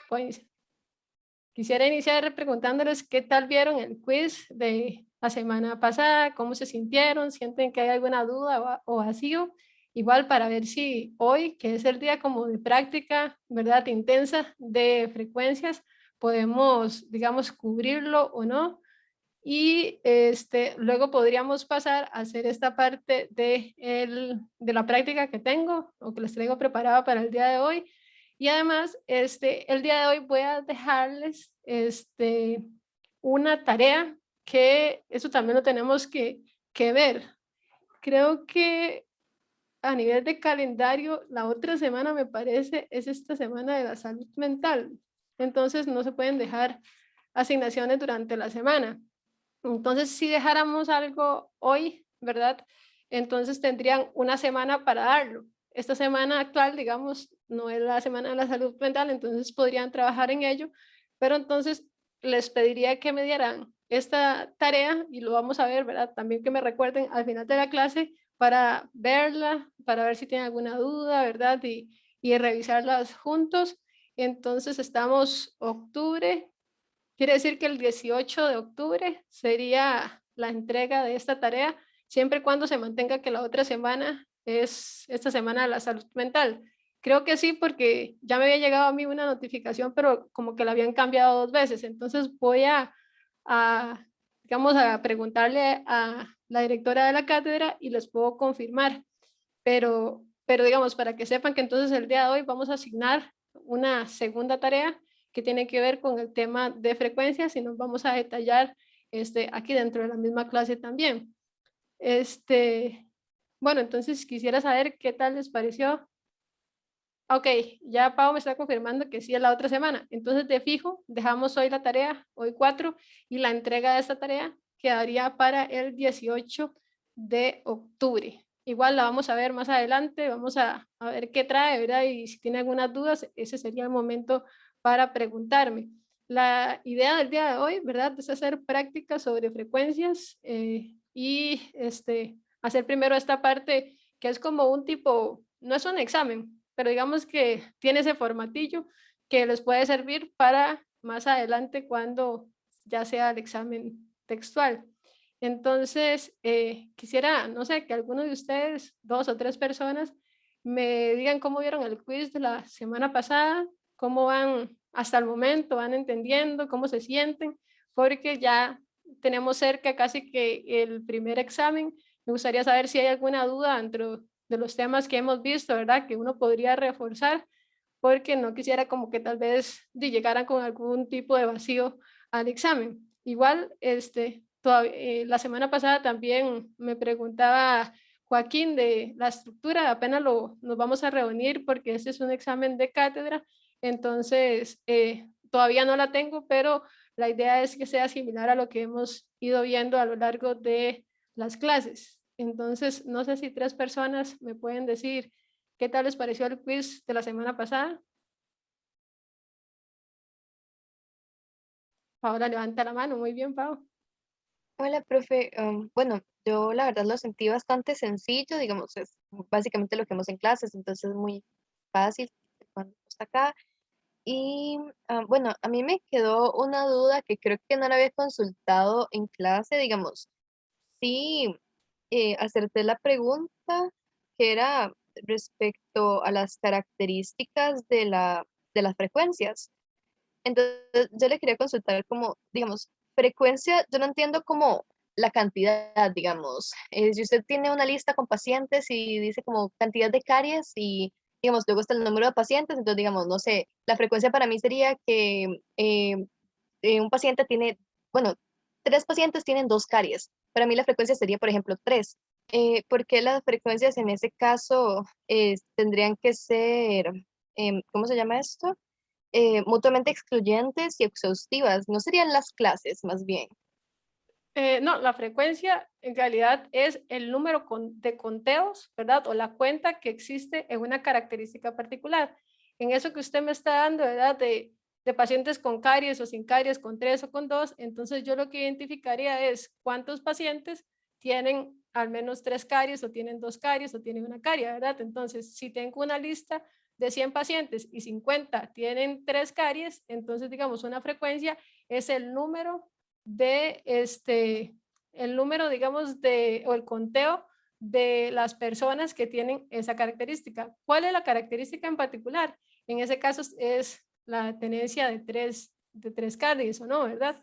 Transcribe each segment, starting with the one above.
pues, quisiera iniciar preguntándoles qué tal vieron el quiz de la semana pasada, cómo se sintieron, sienten que hay alguna duda o vacío, igual para ver si hoy, que es el día como de práctica, ¿verdad? Intensa de frecuencias, podemos, digamos, cubrirlo o no. Y luego podríamos pasar a hacer esta parte de la práctica que tengo o que les traigo preparada para el día de hoy. Y además, el día de hoy voy a dejarles una tarea que eso también lo tenemos que ver. Creo que a nivel de calendario, la otra semana me parece es esta semana de la salud mental. Entonces no se pueden dejar asignaciones durante la semana. Entonces, si dejáramos algo hoy, ¿verdad? Entonces tendrían una semana para darlo. Esta semana actual, digamos, no es la semana de la salud mental, entonces podrían trabajar en ello, pero entonces les pediría que me dieran esta tarea y lo vamos a ver, ¿verdad? También que me recuerden al final de la clase para verla, para ver si tienen alguna duda, ¿verdad? Y revisarlas juntos. Entonces estamos octubre. Quiere decir que el 18 de octubre sería la entrega de esta tarea, siempre y cuando se mantenga que la otra semana es esta semana de la salud mental. Creo que sí, porque ya me había llegado a mí una notificación, pero como que la habían cambiado 2 veces. Entonces voy a, digamos, a preguntarle a la directora de la cátedra y les puedo confirmar. Pero digamos, para que sepan que entonces el día de hoy vamos a asignar una segunda tarea que tiene que ver con el tema de frecuencias y nos vamos a detallar aquí dentro de la misma clase también. Bueno, entonces quisiera saber qué tal les pareció. Ok, ya Pau me está confirmando que sí es la otra semana. Entonces, de fijo, dejamos hoy la tarea, hoy 4, y la entrega de esta tarea quedaría para el 18 de octubre. Igual la vamos a ver más adelante, vamos a ver qué trae, ¿verdad? Y si tiene algunas dudas, ese sería el momento para preguntarme. La idea del día de hoy, ¿verdad? Es hacer prácticas sobre frecuencias y hacer primero esta parte que es como un tipo, no es un examen, pero digamos que tiene ese formatillo que les puede servir para más adelante cuando ya sea el examen textual. Entonces, quisiera, no sé, que alguno de ustedes, 2 o 3 personas, me digan cómo vieron el quiz de la semana pasada, cómo van hasta el momento, van entendiendo, cómo se sienten, porque ya tenemos cerca casi que el primer examen. Me gustaría saber si hay alguna duda dentro de los temas que hemos visto, ¿verdad? Que uno podría reforzar, porque no quisiera como que tal vez llegaran con algún tipo de vacío al examen. Igual, la semana pasada también me preguntaba Joaquín de la estructura, apenas nos vamos a reunir porque este es un examen de cátedra, entonces todavía no la tengo, pero la idea es que sea similar a lo que hemos ido viendo a lo largo de las clases. Entonces, no sé si 3 personas me pueden decir qué tal les pareció el quiz de la semana pasada. Paola levanta la mano, muy bien, Pau. Hola, profe. Bueno, yo la verdad lo sentí bastante sencillo, digamos, es básicamente lo que vemos en clases, entonces es muy fácil cuando está acá. Y bueno, a mí me quedó una duda que creo que no la había consultado en clase, digamos, sí, acerté la pregunta que era respecto a las características de las frecuencias. Entonces, yo le quería consultar como, digamos, frecuencia, yo no entiendo como la cantidad, digamos. Si usted tiene una lista con pacientes y dice como cantidad de caries y, digamos, luego está el número de pacientes, entonces, digamos, no sé, la frecuencia para mí sería que un paciente tiene, bueno, 3 pacientes tienen 2 caries. Para mí la frecuencia sería, por ejemplo, 3. ¿Por qué las frecuencias en ese caso tendrían que ser, ¿cómo se llama esto? Mutuamente excluyentes y exhaustivas, no serían las clases más bien. No, la frecuencia en realidad es el número de conteos, ¿verdad? O la cuenta que existe en una característica particular. En eso que usted me está dando, ¿verdad? De pacientes con caries o sin caries, con 3 o con 2, entonces yo lo que identificaría es cuántos pacientes tienen al menos 3 caries o tienen 2 caries o tienen una carie, ¿verdad? Entonces, si tengo una lista de 100 pacientes y 50 tienen 3 caries, entonces digamos una frecuencia es el número de el número digamos o el conteo de las personas que tienen esa característica. ¿Cuál es la característica en particular? En ese caso es la tenencia de tres caries o no, ¿verdad?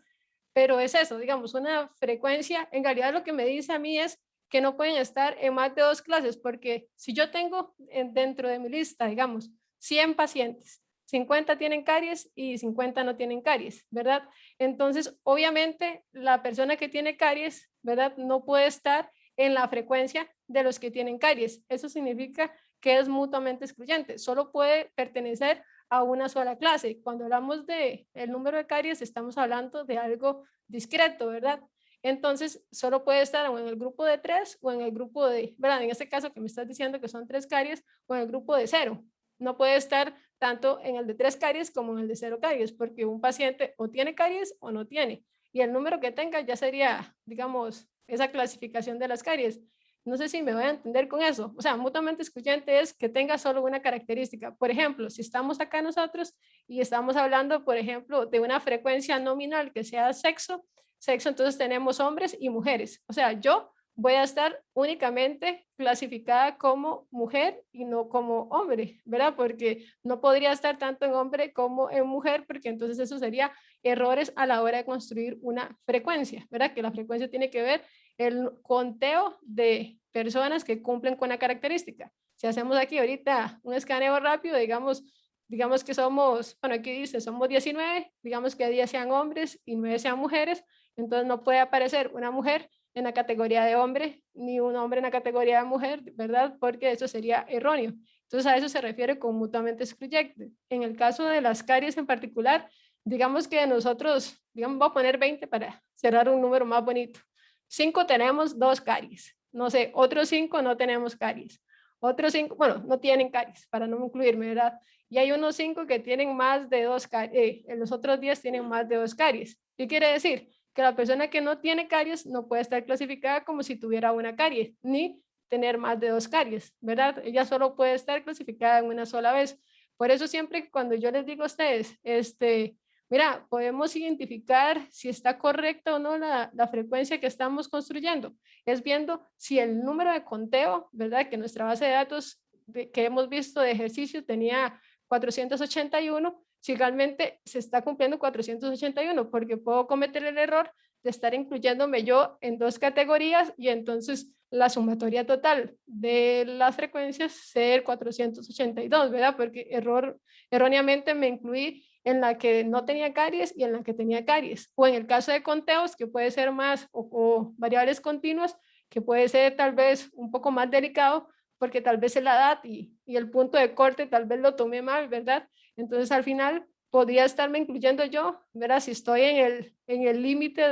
Pero es eso, digamos, una frecuencia, en realidad lo que me dice a mí es que no pueden estar en más de 2 clases, porque si yo tengo dentro de mi lista, digamos, 100 pacientes, 50 tienen caries y 50 no tienen caries, ¿verdad? Entonces, obviamente, la persona que tiene caries, ¿verdad? No puede estar en la frecuencia de los que tienen caries. Eso significa que es mutuamente excluyente, solo puede pertenecer a una sola clase. Cuando hablamos de el número de caries, estamos hablando de algo discreto, ¿verdad? Entonces, solo puede estar o en el grupo de 3 o en el grupo de, ¿verdad? En este caso que me estás diciendo que son 3 caries o en el grupo de 0. No puede estar tanto en el de 3 caries como en el de 0 caries, porque un paciente o tiene caries o no tiene. Y el número que tenga ya sería, digamos, esa clasificación de las caries. No sé si me voy a entender con eso. O sea, mutuamente excluyente es que tenga solo una característica. Por ejemplo, si estamos acá nosotros y estamos hablando, por ejemplo, de una frecuencia nominal que sea sexo, entonces tenemos hombres y mujeres. O sea, yo voy a estar únicamente clasificada como mujer y no como hombre, ¿verdad? Porque no podría estar tanto en hombre como en mujer, porque entonces eso sería errores a la hora de construir una frecuencia, ¿verdad? Que la frecuencia tiene que ver el conteo de personas que cumplen con la característica. Si hacemos aquí ahorita un escaneo rápido, digamos que somos, bueno, aquí dice, somos 19, digamos que 10 sean hombres y 9 sean mujeres, entonces no puede aparecer una mujer en la categoría de hombre ni un hombre en la categoría de mujer, ¿verdad? Porque eso sería erróneo. Entonces a eso se refiere con mutuamente excluyente. En el caso de las caries en particular, digamos que nosotros, digamos, voy a poner 20 para cerrar un número más bonito. 5 tenemos 2 caries. No sé, otros 5 no tenemos caries. Otros 5, bueno, no tienen caries, para no incluirme, ¿verdad? Y hay unos 5 que tienen más de 2 caries, los otros 10 tienen más de 2 caries. ¿Qué quiere decir? Que la persona que no tiene caries no puede estar clasificada como si tuviera una carie, ni tener más de 2 caries, ¿verdad? Ella solo puede estar clasificada en una sola vez. Por eso siempre cuando yo les digo a ustedes, mira, podemos identificar si está correcta o no la frecuencia que estamos construyendo. Es viendo si el número de conteo, ¿verdad? Que nuestra base de datos que hemos visto de ejercicio tenía 481, si realmente se está cumpliendo 481, porque puedo cometer el error de estar incluyéndome yo en 2 categorías y entonces la sumatoria total de las frecuencias ser 482, ¿verdad? Porque erróneamente me incluí en la que no tenía caries y en la que tenía caries. O en el caso de conteos, que puede ser más, o variables continuas, que puede ser tal vez un poco más delicado, porque tal vez es la edad y el punto de corte tal vez lo tomé mal, ¿verdad? Entonces al final podría estarme incluyendo yo, ¿verdad? Si estoy en el límite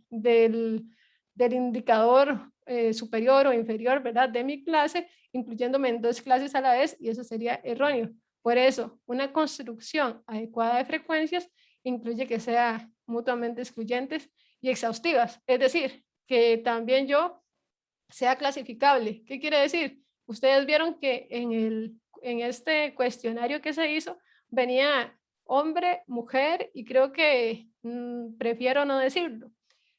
del indicador superior o inferior, ¿verdad? De mi clase, incluyéndome en 2 clases a la vez, y eso sería erróneo. Por eso, una construcción adecuada de frecuencias incluye que sea mutuamente excluyentes y exhaustivas, es decir, que también yo sea clasificable. ¿Qué quiere decir? Ustedes vieron que en este cuestionario que se hizo venía hombre, mujer y creo que prefiero no decirlo.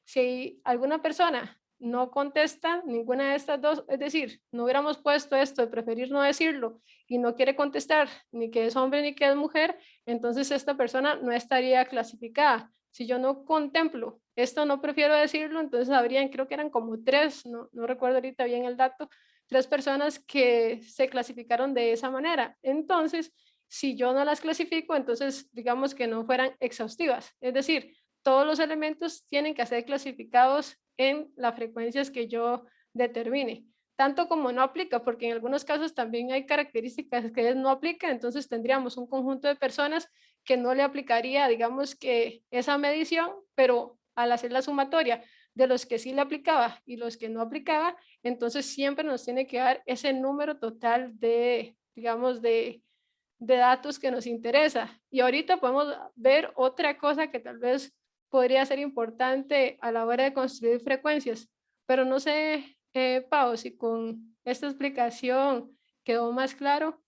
Si alguna persona no contesta ninguna de estas dos, es decir, no hubiéramos puesto esto de preferir no decirlo y no quiere contestar ni que es hombre ni que es mujer, entonces esta persona no estaría clasificada. Si yo no contemplo esto, no prefiero decirlo, entonces habrían, creo que eran como 3, no recuerdo ahorita bien el dato, 3 personas que se clasificaron de esa manera. Entonces, si yo no las clasifico, entonces digamos que no fueran exhaustivas. Es decir, todos los elementos tienen que ser clasificados en las frecuencias que yo determine. Tanto como no aplica, porque en algunos casos también hay características que no aplican, entonces tendríamos un conjunto de personas que no le aplicaría, digamos que esa medición, pero al hacer la sumatoria de los que sí le aplicaba y los que no aplicaba, entonces siempre nos tiene que dar ese número total de, digamos, de datos que nos interesa. Y ahorita podemos ver otra cosa que tal vez podría ser importante a la hora de construir frecuencias, pero no sé, Pau, si con esta explicación quedó más claro.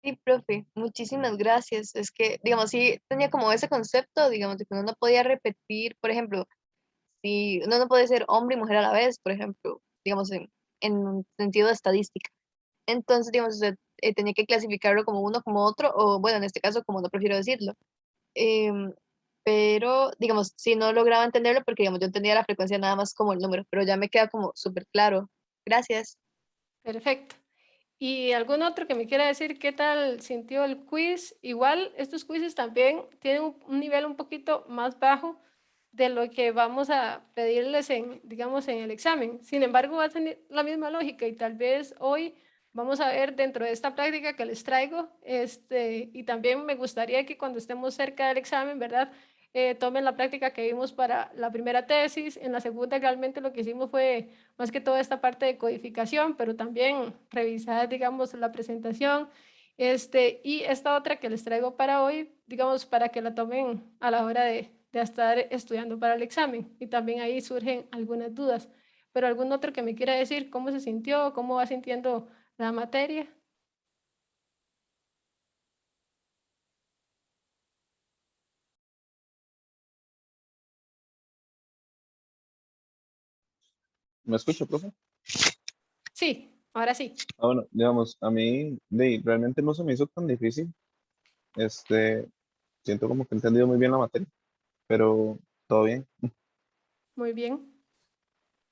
Sí, profe, muchísimas gracias. Es que, digamos, sí tenía como ese concepto, digamos, de que uno no podía repetir, por ejemplo, si uno no puede ser hombre y mujer a la vez, por ejemplo, digamos, en un sentido de estadística. Entonces, digamos, usted tenía que clasificarlo como uno, como otro, o bueno, en este caso, como no prefiero decirlo. Em, pero, digamos, si no lograba entenderlo, porque, digamos, yo entendía la frecuencia nada más como el número, pero ya me queda como súper claro. Gracias. Perfecto. ¿Y algún otro que me quiera decir qué tal sintió el quiz? Igual, estos quizzes también tienen un nivel un poquito más bajo de lo que vamos a pedirles en, digamos, en el examen. Sin embargo, va a tener la misma lógica y tal vez hoy vamos a ver dentro de esta práctica que les traigo, y también me gustaría que cuando estemos cerca del examen, ¿verdad? Tomen la práctica que vimos para la primera tesis. En la segunda realmente lo que hicimos fue más que toda esta parte de codificación, pero también revisar, digamos, la presentación. Y esta otra que les traigo para hoy, digamos, para que la tomen a la hora de estar estudiando para el examen. Y también ahí surgen algunas dudas. Pero algún otro que me quiera decir cómo se sintió, cómo va sintiendo la materia. ¿Me escucha, profe? Sí, ahora sí. Bueno, digamos, a mí realmente no se me hizo tan difícil. Este, siento como que he entendido muy bien la materia, pero todo bien. Muy bien.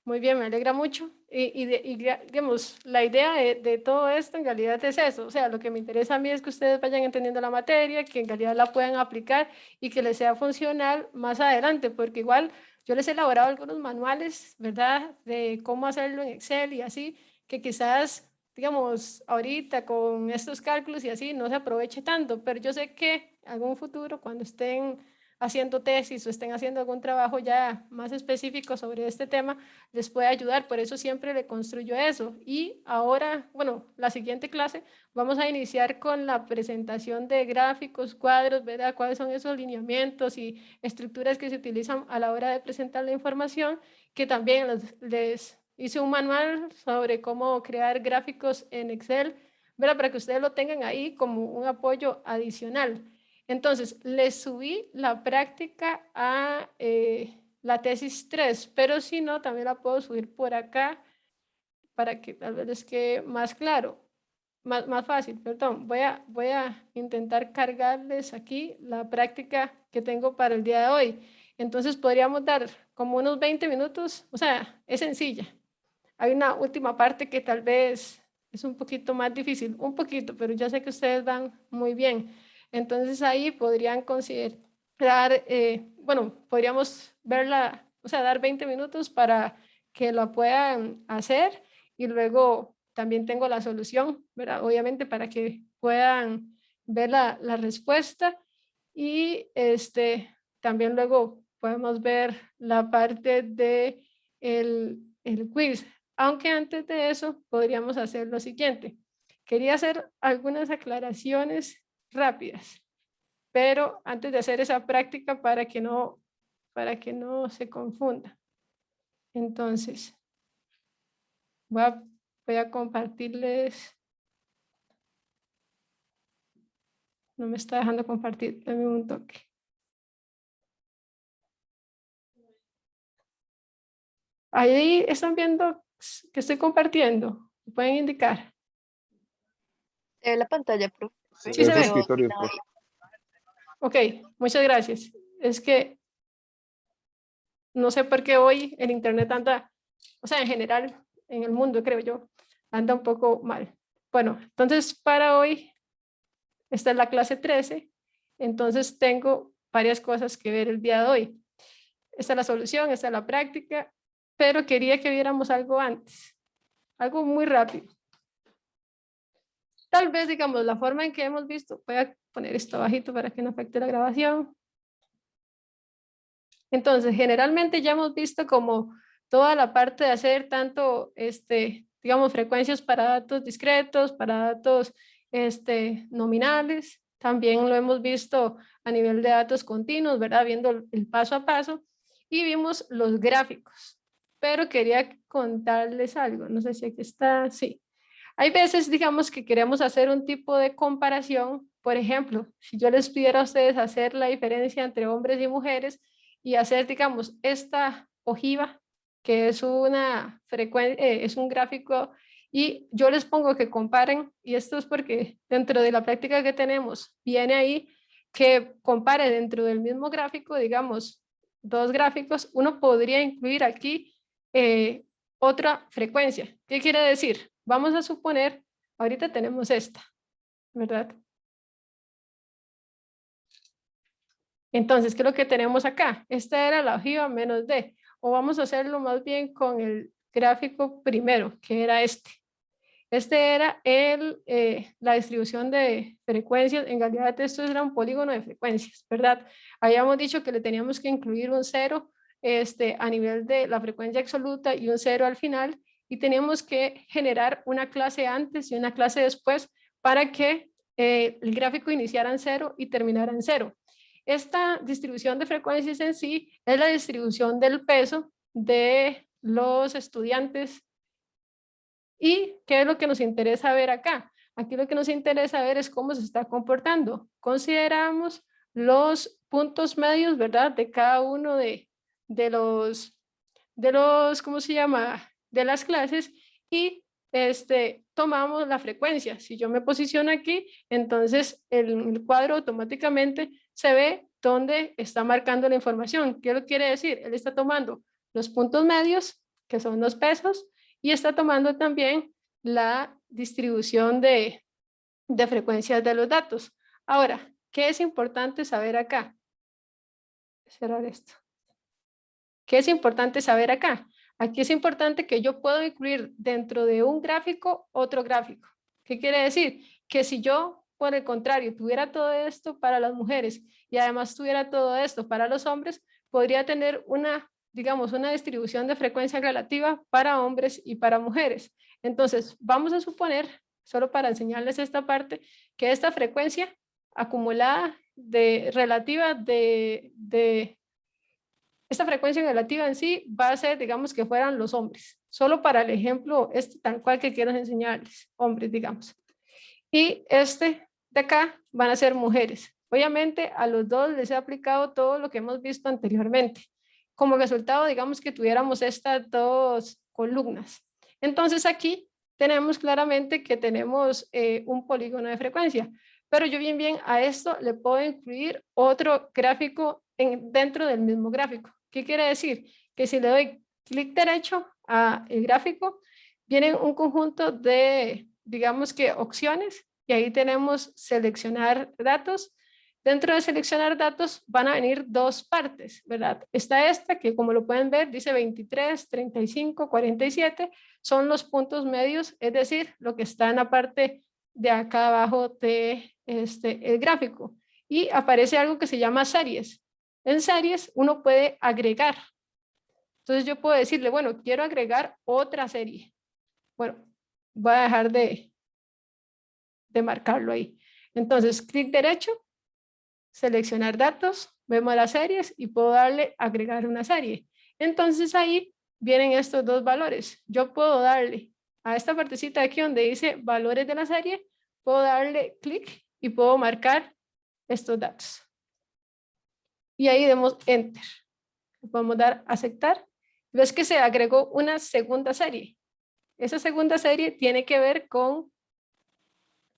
Muy bien, me alegra mucho. Digamos, la idea de todo esto en realidad es eso. O sea, lo que me interesa a mí es que ustedes vayan entendiendo la materia, que en realidad la puedan aplicar y que les sea funcional más adelante, porque igual yo les he elaborado algunos manuales, ¿verdad? De cómo hacerlo en Excel y así, que quizás, digamos, ahorita con estos cálculos y así no se aproveche tanto, pero yo sé que en algún futuro, cuando estén haciendo tesis o estén haciendo algún trabajo ya más específico sobre este tema, les puede ayudar, por eso siempre le construyo eso. Y ahora, bueno, la siguiente clase vamos a iniciar con la presentación de gráficos, cuadros, ¿verdad? Cuáles son esos lineamientos y estructuras que se utilizan a la hora de presentar la información, que también les hice un manual sobre cómo crear gráficos en Excel, ¿verdad? Para que ustedes lo tengan ahí como un apoyo adicional. Entonces, les subí la práctica a la tesis 3, pero si no, también la puedo subir por acá para que tal vez les quede más claro, más fácil, perdón. Voy a intentar cargarles aquí la práctica que tengo para el día de hoy. Entonces, podríamos dar como unos 20 minutos, o sea, es sencilla. Hay una última parte que tal vez es un poquito más difícil, un poquito, pero ya sé que ustedes van muy bien. Entonces ahí podrían considerar, bueno, podríamos verla, o sea, dar 20 minutos para que la puedan hacer y luego también tengo la solución, ¿verdad? Obviamente para que puedan ver la respuesta y también luego podemos ver la parte de el quiz. Aunque antes de eso podríamos hacer lo siguiente. Quería hacer algunas aclaraciones rápidas, pero antes de hacer esa práctica para que no se confunda. Entonces, voy a, voy a compartirles, no me está dejando compartir, dame un toque. Ahí están viendo que estoy compartiendo, pueden indicar. La pantalla, profe, Se Sí ve se su ve. pero sin escritorio, nada. profe. Ok, muchas gracias. Es que no sé por qué hoy el internet anda, o sea, en general, en el mundo, creo yo, anda un poco mal. Bueno, entonces para hoy, esta es la clase 13, entonces tengo varias cosas que ver el día de hoy. Esta es la solución, esta es la práctica, pero quería que viéramos algo antes, algo muy rápido. Tal vez, digamos, la forma en que hemos visto, voy a poner esto abajito para que no afecte la grabación. Entonces, generalmente ya hemos visto como toda la parte de hacer tanto, digamos, frecuencias para datos discretos, para datos nominales. También lo hemos visto a nivel de datos continuos, ¿verdad? Viendo el paso a paso. Y vimos los gráficos. Pero quería contarles algo. No sé si aquí está. Sí. Hay veces, digamos, que queremos hacer un tipo de comparación. Por ejemplo, si yo les pidiera a ustedes hacer la diferencia entre hombres y mujeres y hacer, digamos, esta ojiva, que es una frecuencia, es un gráfico, y yo les pongo que comparen, y esto es porque dentro de la práctica que tenemos viene ahí que compare dentro del mismo gráfico, digamos, dos gráficos, uno podría incluir aquí otra frecuencia. ¿Qué quiere decir? Vamos a suponer, ahorita tenemos esta, ¿verdad? Entonces, ¿qué es lo que tenemos acá? Esta era la ojiva menos D. O vamos a hacerlo más bien con el gráfico primero, que era este. Este era la distribución de frecuencias. En realidad esto era un polígono de frecuencias, ¿verdad? Habíamos dicho que le teníamos que incluir un cero a nivel de la frecuencia absoluta y un cero al final. Y teníamos que generar una clase antes y una clase después para que el gráfico iniciara en cero y terminara en cero. Esta distribución de frecuencias en sí es la distribución del peso de los estudiantes. ¿Y qué es lo que nos interesa ver acá? Aquí lo que nos interesa ver es cómo se está comportando. Consideramos los puntos medios, ¿verdad? De cada uno de los, ¿cómo se llama? De las clases y tomamos la frecuencia. Si yo me posiciono aquí, entonces el cuadro automáticamente se ve dónde está marcando la información. ¿Qué lo quiere decir? Él está tomando los puntos medios, que son los pesos, y está tomando también la distribución de frecuencias de los datos. Ahora, ¿qué es importante saber acá? Cerrar esto. ¿Qué es importante saber acá? Aquí es importante que yo puedo incluir dentro de un gráfico otro gráfico. ¿Qué quiere decir? Que si yo, por el contrario, tuviera todo esto para las mujeres y además tuviera todo esto para los hombres, podría tener una, digamos, una distribución de frecuencia relativa para hombres y para mujeres. Entonces, vamos a suponer, solo para enseñarles esta parte, que esta frecuencia acumulada relativa esta frecuencia relativa en sí va a ser, digamos, que fueran los hombres. Solo para el ejemplo, tal cual que quiero enseñarles, hombres, digamos. Y de acá van a ser mujeres. Obviamente, a los dos les he aplicado todo lo que hemos visto anteriormente. Como resultado, digamos que tuviéramos estas dos columnas. Entonces, aquí tenemos claramente que tenemos un polígono de frecuencia. Pero yo bien a esto le puedo incluir otro gráfico dentro del mismo gráfico. ¿Qué quiere decir? Que si le doy clic derecho al gráfico, viene un conjunto de, digamos que opciones, y ahí tenemos seleccionar datos. Dentro de seleccionar datos van a venir dos partes, ¿verdad? Está esta que, como lo pueden ver, dice 23, 35, 47, son los puntos medios, es decir, lo que está en la parte de acá abajo de el gráfico. Y aparece algo que se llama series. En series uno puede agregar. Entonces yo puedo decirle, bueno, quiero agregar otra serie. Bueno, voy a dejar de marcarlo ahí. Entonces, clic derecho, seleccionar datos, vemos las series y puedo darle agregar una serie. Entonces ahí vienen estos dos valores. Yo puedo darle a esta partecita aquí donde dice valores de la serie, puedo darle clic y puedo marcar estos datos. Y ahí demos enter. Podemos dar aceptar. Ves que se agregó una segunda serie. Esa segunda serie tiene que ver con,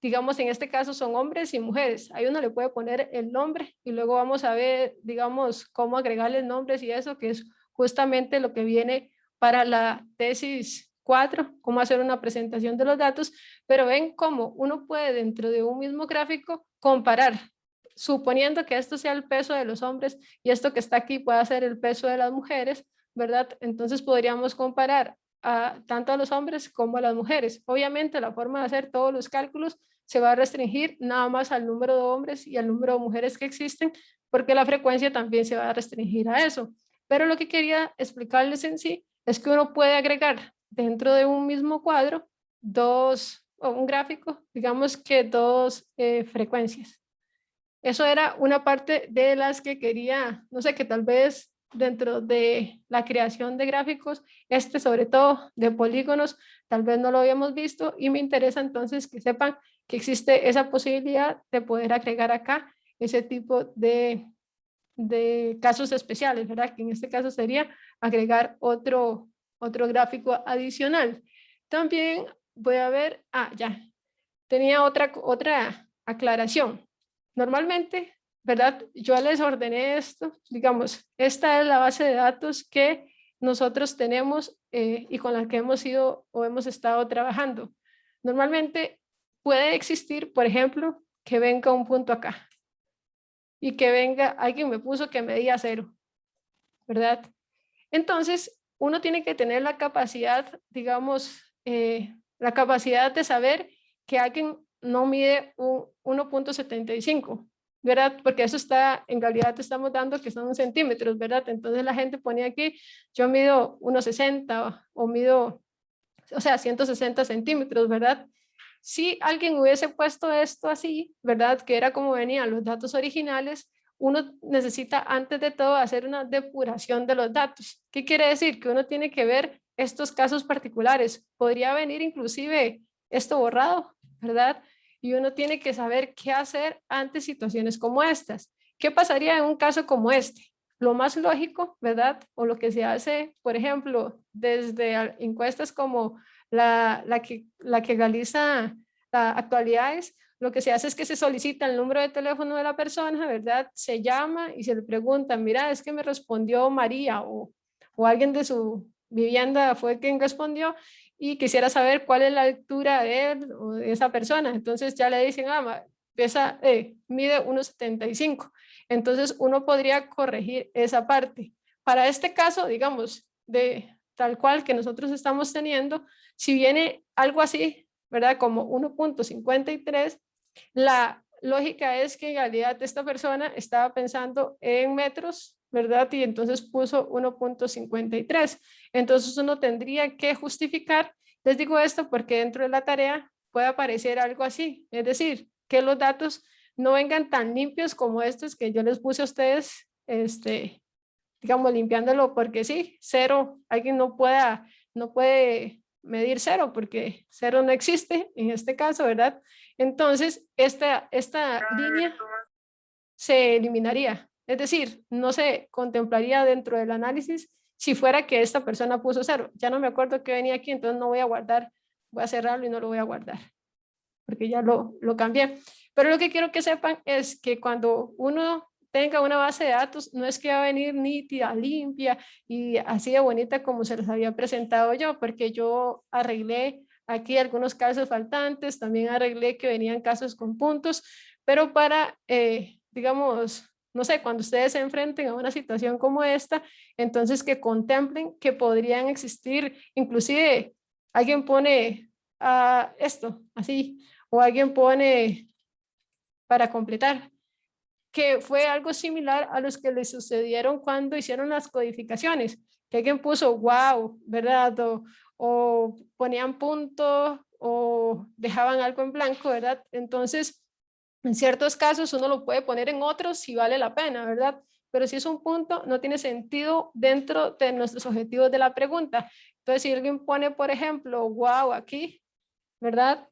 digamos, en este caso son hombres y mujeres. Ahí uno le puede poner el nombre y luego vamos a ver, digamos, cómo agregarles nombres y eso, que es justamente lo que viene para la tesis 4, cómo hacer una presentación de los datos, pero ven cómo uno puede dentro de un mismo gráfico comparar, suponiendo que esto sea el peso de los hombres y esto que está aquí pueda ser el peso de las mujeres, ¿verdad? Entonces podríamos comparar tanto a los hombres como a las mujeres. Obviamente la forma de hacer todos los cálculos se va a restringir nada más al número de hombres y al número de mujeres que existen, porque la frecuencia también se va a restringir a eso. Pero lo que quería explicarles en sí es que uno puede agregar dentro de un mismo cuadro un gráfico, digamos que dos frecuencias. Eso era una parte de las que quería, no sé, que tal vez dentro de la creación de gráficos, sobre todo de polígonos, tal vez no lo habíamos visto y me interesa entonces que sepan que existe esa posibilidad de poder agregar acá ese tipo de casos especiales, ¿verdad? Que en este caso sería agregar otro gráfico adicional. También voy a ver, ya, tenía otra aclaración. Normalmente, ¿verdad? Yo les ordené esto, digamos, esta es la base de datos que nosotros tenemos y con la que hemos ido o hemos estado trabajando. Normalmente puede existir, por ejemplo, que venga un punto acá y que venga, alguien me puso que medía 0, ¿verdad? Entonces, uno tiene que tener la capacidad, digamos, la capacidad de saber que alguien no mide un 1.75, ¿verdad? Porque eso está, en realidad te estamos dando que son centímetros, ¿verdad? Entonces la gente ponía aquí, yo mido 1.60 o mido, o sea, 160 centímetros, ¿verdad? Si alguien hubiese puesto esto así, ¿verdad? Que era como venían los datos originales, uno necesita antes de todo hacer una depuración de los datos. ¿Qué quiere decir? Que uno tiene que ver estos casos particulares. Podría venir inclusive esto borrado, ¿verdad? Y uno tiene que saber qué hacer ante situaciones como estas. ¿Qué pasaría en un caso como este? Lo más lógico, ¿verdad? O lo que se hace, por ejemplo, desde encuestas como la que realiza actualidades, lo que se hace es que se solicita el número de teléfono de la persona, ¿verdad? Se llama y se le pregunta, mira, es que me respondió María o alguien de su vivienda fue quien respondió y quisiera saber cuál es la altura de él o de esa persona. Entonces ya le dicen, mide 1.75. Entonces uno podría corregir esa parte. Para este caso, digamos, de tal cual que nosotros estamos teniendo, si viene algo así, ¿verdad? Como 1.53, la lógica es que en realidad esta persona estaba pensando en metros, ¿verdad? Y entonces puso 1.53. Entonces uno tendría que justificar, les digo esto porque dentro de la tarea puede aparecer algo así, es decir, que los datos no vengan tan limpios como estos que yo les puse a ustedes, digamos, limpiándolo porque sí, 0, alguien no puede medir 0 porque 0 no existe en este caso, ¿verdad? Entonces, esta línea se eliminaría, es decir, no se contemplaría dentro del análisis si fuera que esta persona puso 0. Ya no me acuerdo que venía aquí, entonces no voy a guardar, voy a cerrarlo y no lo voy a guardar porque ya lo cambié. Pero lo que quiero que sepan es que cuando uno tenga una base de datos, no es que va a venir nítida, limpia y así de bonita como se les había presentado yo, porque yo arreglé aquí algunos casos faltantes, también arreglé que venían casos con puntos, pero para, digamos, no sé, cuando ustedes se enfrenten a una situación como esta, entonces que contemplen que podrían existir, inclusive alguien pone esto, así, o alguien pone para completar, que fue algo similar a los que le sucedieron cuando hicieron las codificaciones, que alguien puso wow, ¿verdad? O ponían puntos o dejaban algo en blanco, ¿verdad? Entonces, en ciertos casos uno lo puede poner en otros si vale la pena, ¿verdad? Pero si es un punto, no tiene sentido dentro de nuestros objetivos de la pregunta. Entonces, si alguien pone, por ejemplo, wow aquí, ¿verdad?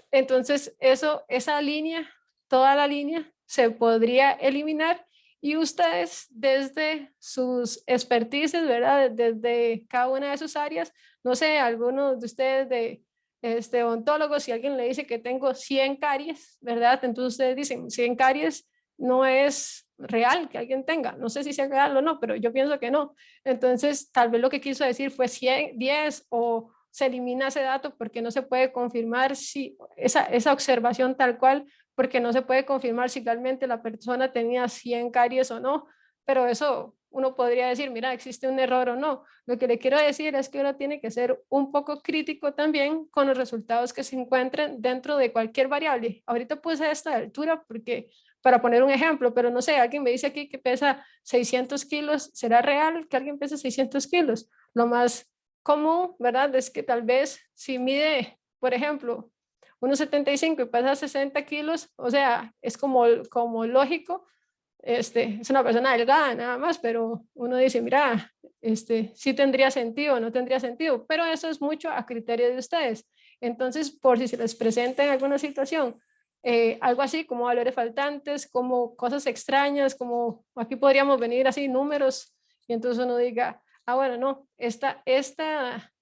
Entonces, esa línea, toda la línea, se podría eliminar y ustedes desde sus expertices, ¿verdad? Desde cada una de sus áreas, no sé, algunos de ustedes de odontólogos, si alguien le dice que tengo 100 caries, ¿verdad? Entonces ustedes dicen, 100 caries no es real que alguien tenga, no sé si sea real o no, pero yo pienso que no. Entonces, tal vez lo que quiso decir fue 100, 10 o se elimina ese dato porque no se puede confirmar si esa observación tal cual, porque no se puede confirmar si realmente la persona tenía 100 caries o no, pero eso uno podría decir, mira, existe un error o no. Lo que le quiero decir es que uno tiene que ser un poco crítico también con los resultados que se encuentren dentro de cualquier variable. Ahorita puse esta altura porque para poner un ejemplo, pero no sé, alguien me dice aquí que pesa 600 kilos, ¿será real que alguien pese 600 kilos? Lo más común, ¿verdad? Es que tal vez si mide, por ejemplo, 1,75 y pesa 60 kilos, o sea, es como lógico es una persona delgada nada más, pero uno dice, mira, sí tendría sentido o no tendría sentido, pero eso es mucho a criterio de ustedes. Entonces, por si se les presenta en alguna situación, algo así como valores faltantes, como cosas extrañas, como aquí podríamos venir así números, y entonces uno diga, ah, bueno, no, esta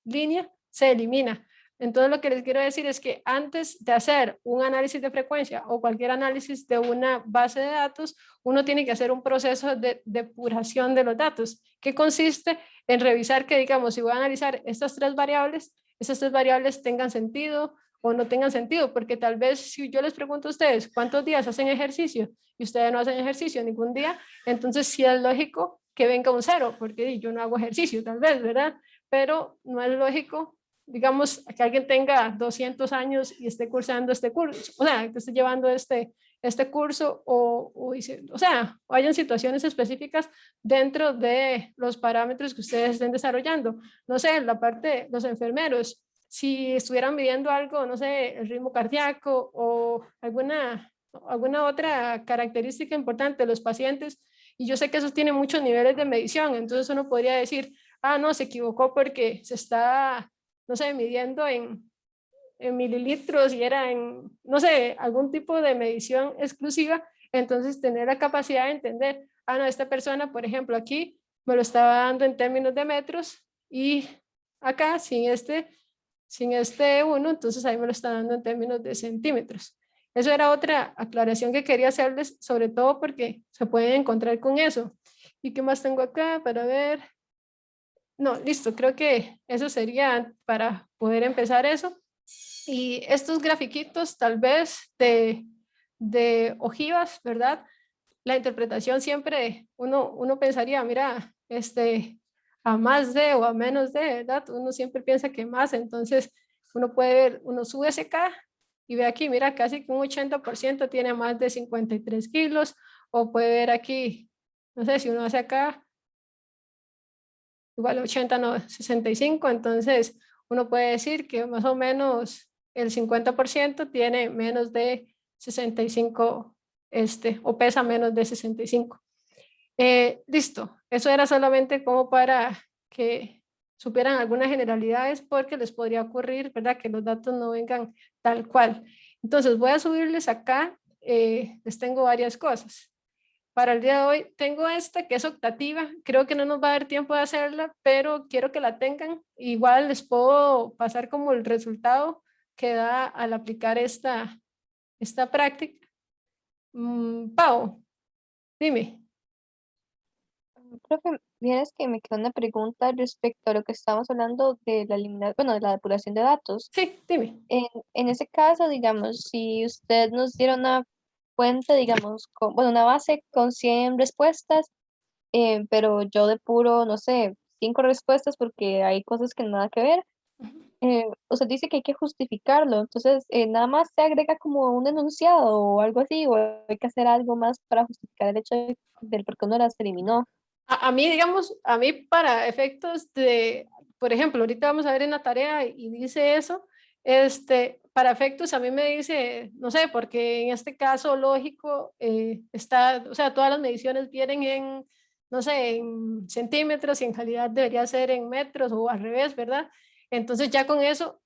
línea se elimina. Entonces lo que les quiero decir es que antes de hacer un análisis de frecuencia o cualquier análisis de una base de datos, uno tiene que hacer un proceso de depuración de los datos, que consiste en revisar que, digamos, si voy a analizar estas tres variables tengan sentido o no tengan sentido, porque tal vez si yo les pregunto a ustedes cuántos días hacen ejercicio y ustedes no hacen ejercicio ningún día, entonces sí es lógico que venga un cero, porque yo no hago ejercicio tal vez, ¿verdad? Pero no es lógico, digamos, que alguien tenga 200 años y esté cursando este curso, o sea, que esté llevando este curso o sea, o hayan situaciones específicas dentro de los parámetros que ustedes estén desarrollando. No sé, la parte de los enfermeros, si estuvieran midiendo algo, no sé, el ritmo cardíaco o alguna otra característica importante de los pacientes, y yo sé que esos tienen muchos niveles de medición, entonces uno podría decir, ah, no, se equivocó porque se está, no sé, midiendo en mililitros y era en, no sé, algún tipo de medición exclusiva, entonces tener la capacidad de entender, ah, no, esta persona, por ejemplo, aquí me lo estaba dando en términos de metros y acá sin este uno, entonces ahí me lo está dando en términos de centímetros. Eso era otra aclaración que quería hacerles, sobre todo porque se pueden encontrar con eso. ¿Y qué más tengo acá para ver? No, listo, creo que eso sería para poder empezar eso. Y estos grafiquitos tal vez de ojivas, ¿verdad? La interpretación siempre, uno pensaría, mira, a más de o a menos de, ¿verdad? Uno siempre piensa que más, entonces uno puede ver, uno sube SK y ve aquí, mira, casi que un 80% tiene más de 53 kilos, o puede ver aquí, no sé, si uno hace acá, igual 80, no, 65, entonces uno puede decir que más o menos el 50% tiene menos de 65, o pesa menos de 65. Listo, eso era solamente como para que supieran algunas generalidades porque les podría ocurrir, ¿verdad? Que los datos no vengan tal cual. Entonces voy a subirles acá, les tengo varias cosas. Para el día de hoy tengo esta que es optativa, creo que no nos va a dar tiempo de hacerla, pero quiero que la tengan. Igual les puedo pasar como el resultado que da al aplicar esta práctica. Pau, dime. Profe, vieras que me queda una pregunta respecto a lo que estábamos hablando de la eliminación, bueno, de la depuración de datos. Sí, dime. En ese caso, digamos, si usted nos diera una fuente, digamos, bueno, una base con 100 respuestas, pero yo depuro, no sé, 5 respuestas porque hay cosas que nada que ver, usted dice que hay que justificarlo, entonces nada más se agrega como un enunciado o algo así, o hay que hacer algo más para justificar el hecho del por qué uno las eliminó. A mí, digamos, a mí para efectos de, por ejemplo, ahorita vamos a ver en la tarea y dice eso, para efectos a mí me dice, no sé, porque en este caso lógico está, o sea, todas las mediciones vienen en, no sé, en centímetros y en calidad debería ser en metros o al revés, ¿verdad? Entonces ya con eso,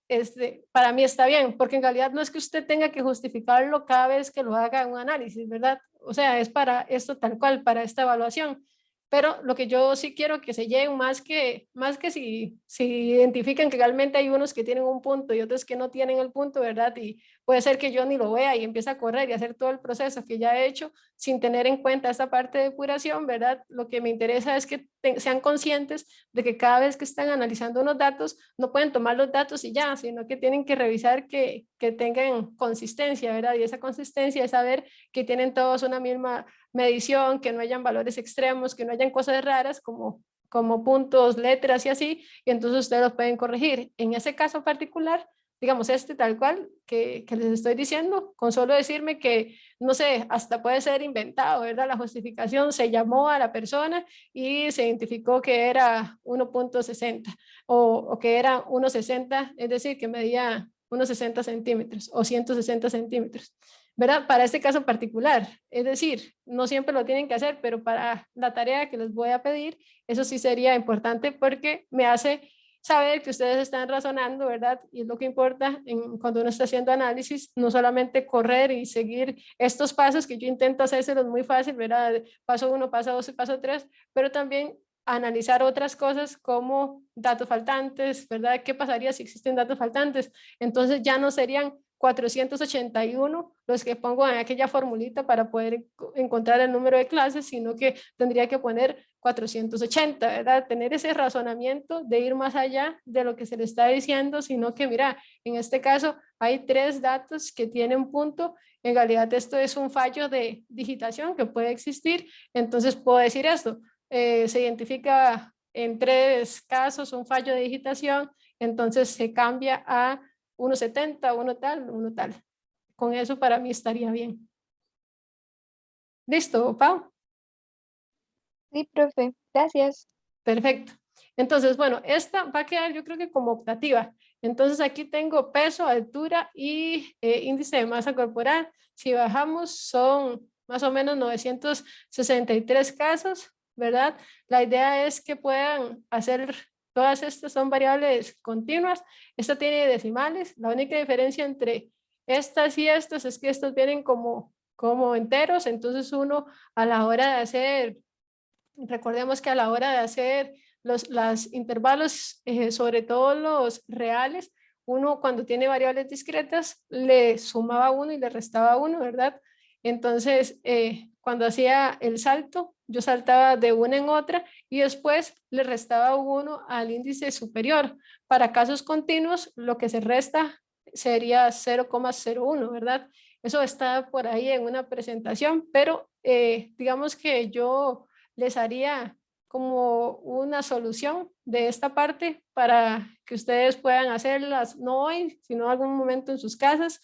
para mí está bien, porque en realidad no es que usted tenga que justificarlo cada vez que lo haga un análisis, ¿verdad? O sea, es para esto tal cual, para esta evaluación. Pero lo que yo sí quiero que se lleguen más que si identifican que realmente hay unos que tienen un punto y otros que no tienen el punto, ¿verdad? Y puede ser que yo ni lo vea y empiece a correr y hacer todo el proceso que ya he hecho sin tener en cuenta esta parte de depuración, ¿verdad? Lo que me interesa es que sean conscientes de que cada vez que están analizando unos datos, no pueden tomar los datos y ya, sino que tienen que revisar que tengan consistencia, ¿verdad? Y esa consistencia es saber que tienen todos una misma medición, que no hayan valores extremos, que no hayan cosas raras como puntos, letras y así, y entonces ustedes los pueden corregir. En ese caso particular, digamos tal cual que les estoy diciendo, con solo decirme que, no sé, hasta puede ser inventado, ¿verdad? La justificación se llamó a la persona y se identificó que era 1.60 o que era 1.60, es decir, que medía unos 60 centímetros o 160 centímetros. ¿verdad? Para este caso particular. Es decir, no siempre lo tienen que hacer, pero para la tarea que les voy a pedir, eso sí sería importante porque me hace saber que ustedes están razonando, ¿verdad? Y es lo que importa cuando uno está haciendo análisis, no solamente correr y seguir estos pasos que yo intento hacérselos muy fácil, ¿verdad? Paso 1, paso 2 y paso 3, pero también analizar otras cosas como datos faltantes, ¿verdad? ¿Qué pasaría si existen datos faltantes? Entonces ya no serían 481 los que pongo en aquella formulita para poder encontrar el número de clases, sino que tendría que poner 480, ¿verdad? Tener ese razonamiento de ir más allá de lo que se le está diciendo, sino que mira, en este caso hay 3 datos que tienen punto, en realidad esto es un fallo de digitación que puede existir, entonces puedo decir esto, se identifica en 3 casos un fallo de digitación, entonces se cambia a 1.70, uno tal, uno tal. Con eso para mí estaría bien. ¿Listo, Pau? Sí, profe, gracias. Perfecto. Entonces, bueno, esta va a quedar yo creo que como optativa. Entonces aquí tengo peso, altura y índice de masa corporal. Si bajamos son más o menos 963 casos, ¿verdad? La idea es que puedan hacer, todas estas son variables continuas. Esta tiene decimales. La única diferencia entre estas y estas es que estos vienen como enteros. Entonces uno a la hora de hacer, recordemos que a la hora de hacer los intervalos, sobre todo los reales, uno cuando tiene variables discretas le sumaba 1 y le restaba 1, ¿verdad? Entonces, cuando hacía el salto, yo saltaba de una en otra y después le restaba 1 al índice superior. Para casos continuos, lo que se resta sería 0,01, ¿verdad? Eso está por ahí en una presentación, pero digamos que yo les haría como una solución de esta parte para que ustedes puedan hacerlas, no hoy, sino en algún momento en sus casas,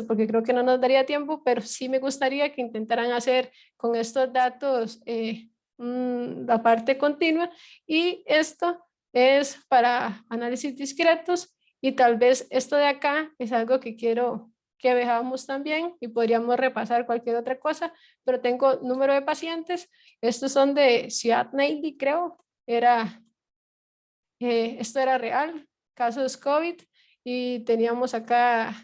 porque creo que no nos daría tiempo, pero sí me gustaría que intentaran hacer con estos datos la parte continua, y esto es para análisis discretos, y tal vez esto de acá es algo que quiero que veamos también y podríamos repasar cualquier otra cosa, pero tengo número de pacientes. Estos son de Ciudad Navy, creo. Esto era real, casos COVID, y teníamos acá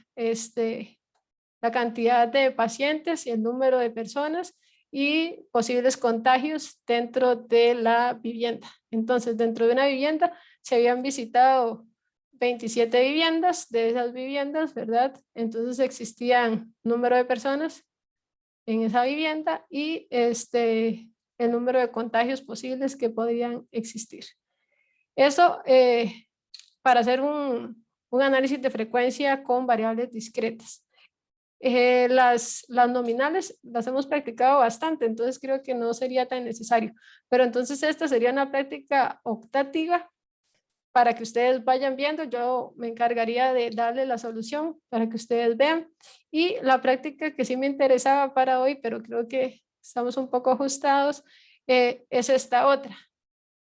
la cantidad de pacientes y el número de personas y posibles contagios dentro de la vivienda. Entonces, dentro de una vivienda se habían visitado 27 viviendas. De esas viviendas, ¿verdad? Entonces existían número de personas en esa vivienda y el número de contagios posibles que podrían existir. Eso para hacer un análisis de frecuencia con variables discretas. Las nominales las hemos practicado bastante, entonces creo que no sería tan necesario. Pero entonces esta sería una práctica optativa para que ustedes vayan viendo. Yo me encargaría de darle la solución para que ustedes vean. Y la práctica que sí me interesaba para hoy, pero creo que estamos un poco ajustados, es esta otra.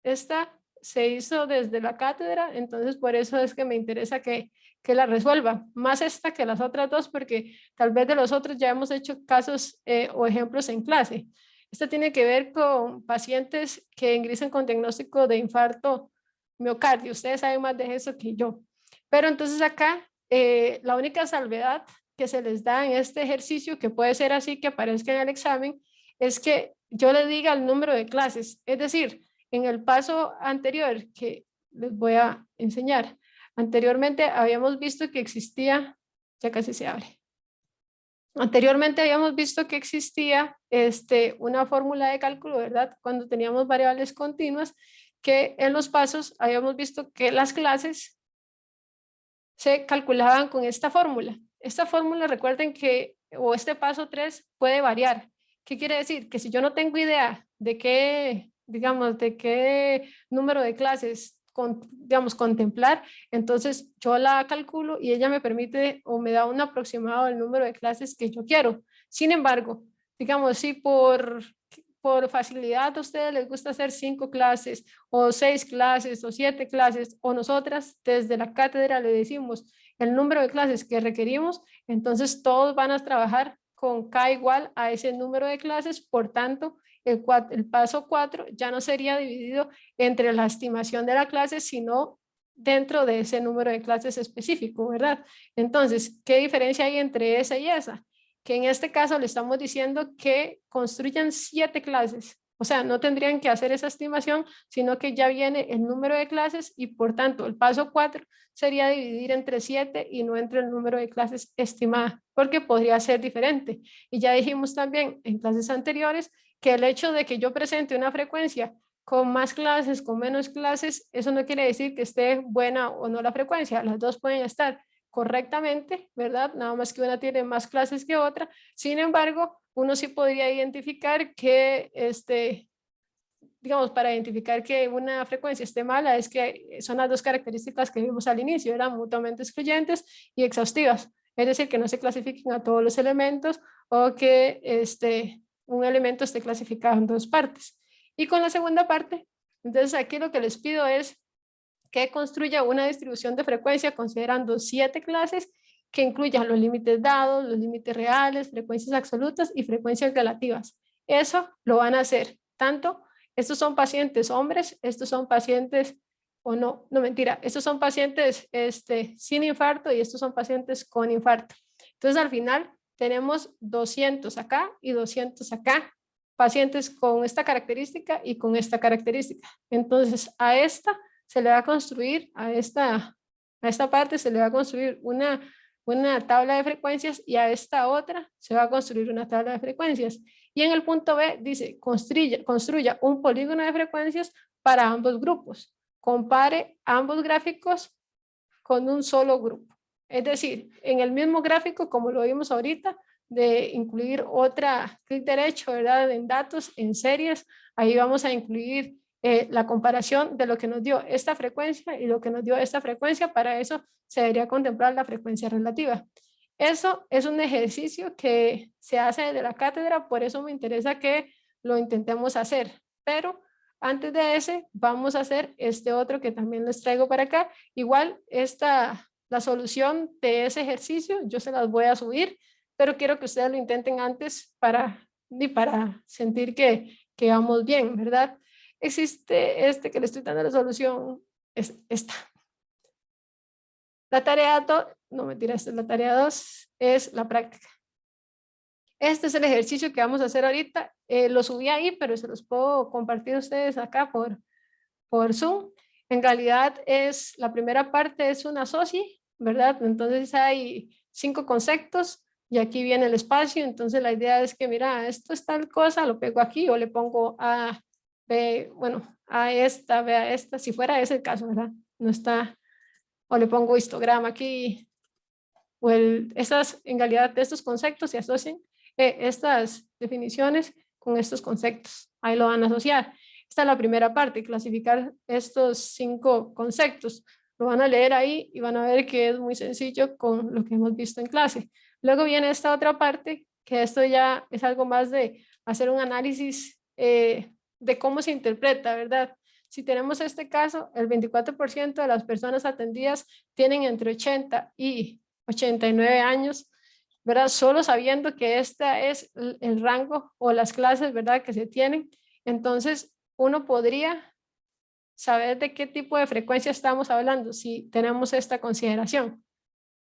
Esta se hizo desde la cátedra, entonces por eso es que me interesa que la resuelva, más esta que las otras dos, porque tal vez de los otros ya hemos hecho casos o ejemplos en clase. Esta tiene que ver con pacientes que ingresan con diagnóstico de infarto miocardio. Ustedes saben más de eso que yo. Pero entonces acá la única salvedad que se les da en este ejercicio, que puede ser así que aparezca en el examen, es que yo les diga el número de clases. Es decir, en el paso anterior que les voy a enseñar, anteriormente habíamos visto que existía, ya casi se abre. Anteriormente habíamos visto que existía una fórmula de cálculo, ¿verdad? Cuando teníamos variables continuas, que en los pasos habíamos visto que las clases se calculaban con esta fórmula. Esta fórmula, recuerden que, o este paso 3 puede variar. ¿Qué quiere decir? Que si yo no tengo idea de qué, digamos, de qué número de clases digamos, contemplar, entonces yo la calculo y ella me permite o me da un aproximado del número de clases que yo quiero. Sin embargo, digamos, si por facilidad a ustedes les gusta hacer 5 clases o 6 clases o 7 clases, o nosotras desde la cátedra le decimos el número de clases que requerimos, entonces todos van a trabajar con K igual a ese número de clases, por tanto, el paso 4 ya no sería dividido entre la estimación de la clase, sino dentro de ese número de clases específico, ¿verdad? Entonces, ¿qué diferencia hay entre esa y esa? Que en este caso le estamos diciendo que construyan 7 clases. O sea, no tendrían que hacer esa estimación, sino que ya viene el número de clases y por tanto el paso 4 sería dividir entre 7 y no entre el número de clases estimada, porque podría ser diferente. Y ya dijimos también en clases anteriores que el hecho de que yo presente una frecuencia con más clases, con menos clases, eso no quiere decir que esté buena o no la frecuencia, las dos pueden estar correctamente, ¿verdad? Nada más que una tiene más clases que otra. Sin embargo, uno sí podría identificar que, digamos, para identificar que una frecuencia esté mala, es que son las dos características que vimos al inicio, eran mutuamente excluyentes y exhaustivas. Es decir, que no se clasifiquen a todos los elementos o que un elemento esté clasificado en dos partes. Y con la segunda parte, entonces aquí lo que les pido es que construya una distribución de frecuencia considerando 7 clases que incluyan los límites dados, los límites reales, frecuencias absolutas y frecuencias relativas. Eso lo van a hacer tanto, estos son pacientes hombres, estos son pacientes, o no, no mentira, estos son pacientes sin infarto y estos son pacientes con infarto. Entonces al final tenemos 200 acá y 200 acá, pacientes con esta característica y con esta característica. Entonces a esta se le va a construir, a esta parte se le va a construir una tabla de frecuencias y a esta otra se va a construir una tabla de frecuencias. Y en el punto B dice, construya un polígono de frecuencias para ambos grupos. Compare ambos gráficos con un solo grupo. Es decir, en el mismo gráfico, como lo vimos ahorita, de incluir otra, clic derecho, ¿verdad? En datos, en series, ahí vamos a incluir la comparación de lo que nos dio esta frecuencia y lo que nos dio esta frecuencia. Para eso se debería contemplar la frecuencia relativa. Eso es un ejercicio que se hace desde la cátedra, por eso me interesa que lo intentemos hacer. Pero antes de ese, vamos a hacer este otro que también les traigo para acá. Igual, la solución de ese ejercicio, yo se las voy a subir, pero quiero que ustedes lo intenten antes para sentir que vamos bien, ¿verdad? Existe que le estoy dando la solución, es esta. La tarea 2, no mentira, esta es la tarea 2, es la práctica. Este es el ejercicio que vamos a hacer ahorita. Lo subí ahí, pero se los puedo compartir a ustedes acá por Zoom. En realidad la primera parte es una SOSI, ¿verdad? Entonces hay 5 conceptos y aquí viene el espacio. Entonces la idea es que, mira, esto es tal cosa, lo pego aquí o le pongo A, B, bueno, a esta, B a esta, si fuera ese el caso, ¿verdad? No está, o le pongo histograma aquí, o en realidad de estos conceptos se asocian estas definiciones con estos conceptos. Ahí lo van a asociar. Esta es la primera parte, clasificar estos 5 conceptos. Lo van a leer ahí y van a ver que es muy sencillo con lo que hemos visto en clase. Luego viene esta otra parte, que esto ya es algo más de hacer un análisis de cómo se interpreta, ¿verdad? Si tenemos este caso, el 24% de las personas atendidas tienen entre 80 y 89 años, ¿verdad? Solo sabiendo que este es el rango o las clases, ¿verdad? Que se tienen. Entonces, uno podría saber de qué tipo de frecuencia estamos hablando si tenemos esta consideración,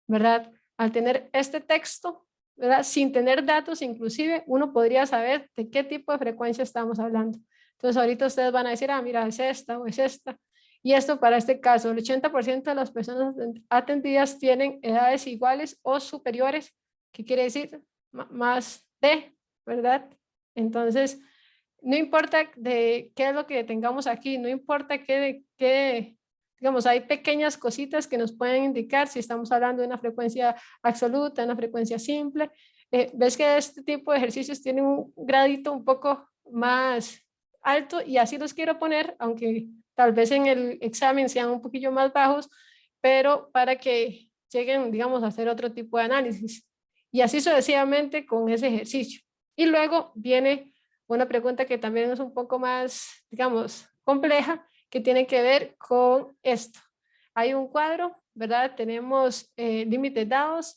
¿verdad? Al tener este texto, ¿verdad? Sin tener datos inclusive, uno podría saber de qué tipo de frecuencia estamos hablando. Entonces, ahorita ustedes van a decir, ah, mira, es esta o es esta. Y esto para este caso, el 80% de las personas atendidas tienen edades iguales o superiores, ¿qué quiere decir? Más de, ¿verdad? Entonces, no importa de qué es lo que tengamos aquí, no importa qué, digamos, hay pequeñas cositas que nos pueden indicar si estamos hablando de una frecuencia absoluta, una frecuencia simple. Ves que este tipo de ejercicios tienen un gradito un poco más alto y así los quiero poner, aunque tal vez en el examen sean un poquillo más bajos, pero para que lleguen, digamos, a hacer otro tipo de análisis. Y así sucesivamente con ese ejercicio. Y luego viene una pregunta que también es un poco más, digamos, compleja, que tiene que ver con esto. Hay un cuadro, ¿verdad? Tenemos límites dados,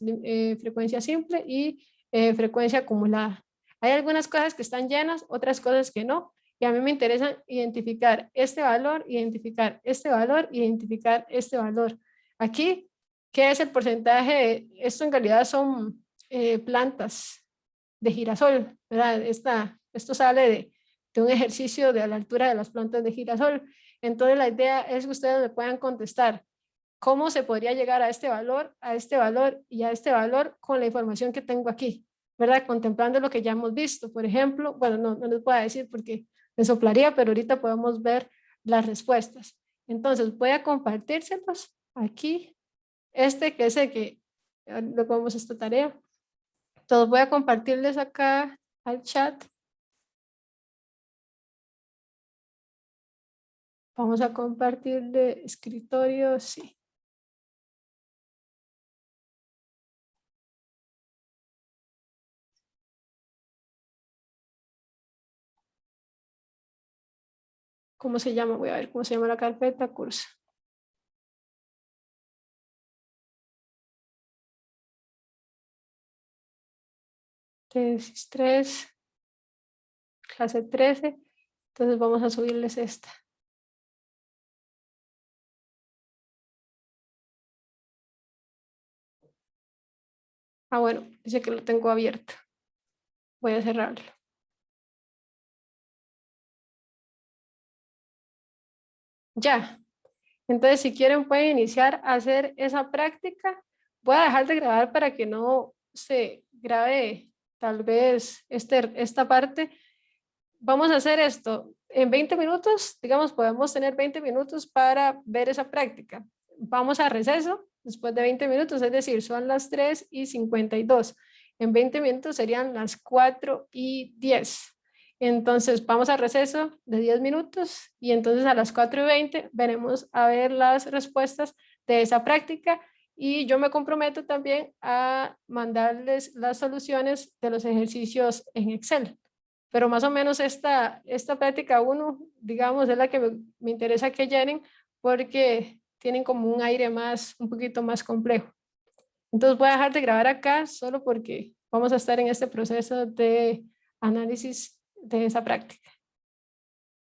frecuencia simple y frecuencia acumulada. Hay algunas cosas que están llenas, otras cosas que no. Y a mí me interesa identificar este valor, identificar este valor, identificar este valor. Aquí, ¿qué es el porcentaje? Esto en realidad son plantas de girasol, ¿verdad? Esto sale de un ejercicio de a la altura de las plantas de girasol. Entonces la idea es que ustedes me puedan contestar cómo se podría llegar a este valor y a este valor con la información que tengo aquí, ¿verdad? Contemplando lo que ya hemos visto. Por ejemplo, bueno, no les puedo decir porque me soplaría, pero ahorita podemos ver las respuestas. Entonces voy a compartírselos aquí, que es el que lo vamos a esta tarea. Entonces voy a compartirles acá al chat. Vamos a compartir de escritorio, sí. ¿Cómo se llama? Voy a ver cómo se llama la carpeta, curso. Tesis 3, clase 13. Entonces vamos a subirles esta. Ah, bueno, dice que lo tengo abierto. Voy a cerrarlo. Ya. Entonces, si quieren, pueden iniciar a hacer esa práctica. Voy a dejar de grabar para que no se grabe tal vez esta parte. Vamos a hacer esto en 20 minutos. Digamos, podemos tener 20 minutos para ver esa práctica. Vamos a receso después de 20 minutos, es decir, son las 3:52. En 20 minutos serían las 4:10. Entonces vamos a receso de 10 minutos y entonces a las 4:20 veremos a ver las respuestas de esa práctica y yo me comprometo también a mandarles las soluciones de los ejercicios en Excel. Pero más o menos esta práctica 1, digamos, es la que me interesa que llenen porque tienen como un aire un poquito más complejo. Entonces voy a dejar de grabar acá solo porque vamos a estar en este proceso de análisis de esa práctica.